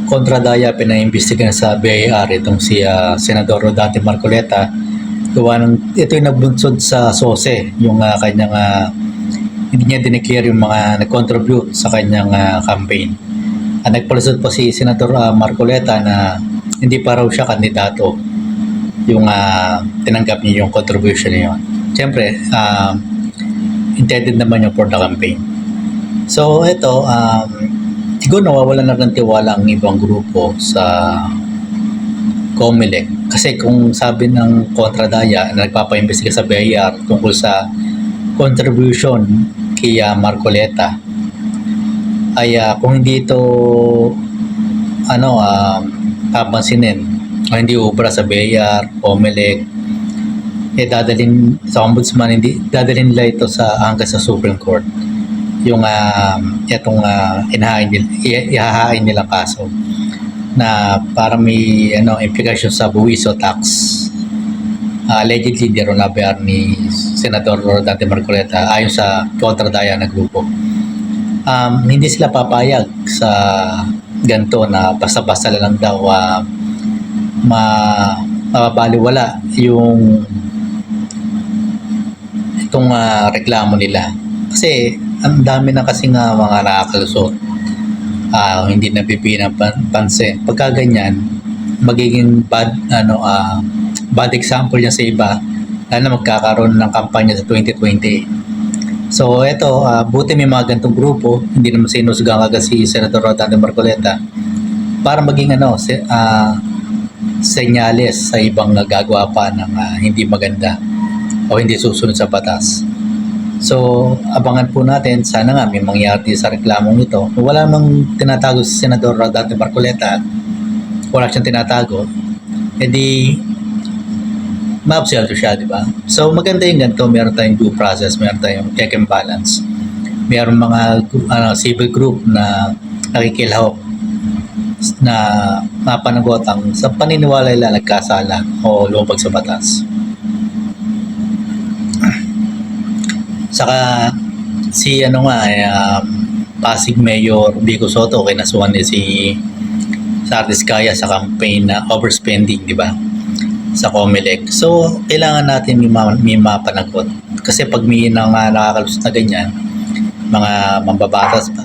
kontradaya pinaimbestigahan sa BIR itong si Senador Rodante Marcoleta. Ito yung nagbunsod sa SOSE, yung kanyang hindi niya dineclare yung mga nag-contribute sa kanyang campaign. Nagpalusot po si Senator Marcoleta na hindi pa raw siya kandidato yung tinanggap niya yung contribution niya. Siyempre, intended naman yung for the campaign. So ito, siguro nawawalan na ng tiwala ang ibang grupo sa COMELEC. Kasi kung sabi ng kontradaya na nagpapaimbestiga sa BIR tungkol sa contribution kay Marcoleta, ay kung hindi ito papansinin o hindi ubra sa BIR, COMELEC, dadalhin sa ombudsman, hindi dadalhin nila ito hanggang sa Supreme Court yung itong ihahain nilang kaso na para may implication sa buwis o tax. Allegedly, di rin nabayar ni Senador Rodante Marcoleta ayon sa kontradaya na grupo. Hindi sila papayag sa ganito na basta-basta lang daw mababaliwala yung itong reklamo nila. Kasi ang dami na kasing mga nakakalusot, hindi napipilang pansin. Pagka ganyan, magiging bad example niya sa iba na magkakaroon ng kampanya sa 2020. So ito, buti may mga ganitong grupo, hindi naman sinusgang agad si Senator Rodante Marcoleta para maging senyales sa ibang nagagawa pa ng hindi maganda o hindi susunod sa batas. So, abangan po natin, sana nga may mangyari sa reklamong ito. Kung wala namang tinatago si Senador Rodante Marcoleta, wala siyang tinatago, edi ma-absolve siya, di ba? So, maganda yung ganito, meron tayong due process, meron tayong check and balance. Meron mga civil group na nakikilahok na mapanagot ang sa paniniwala nila nagkasala o lumabag sa batas. Saka si Pasig Mayor Vico Soto kinasuhan ni si Sardis Kaya sa campaign na overspending, di ba? Sa COMELEC. So, kailangan natin may mapanagot. Kasi pag may nakakalusot na ganyan, mga mambabatas pa,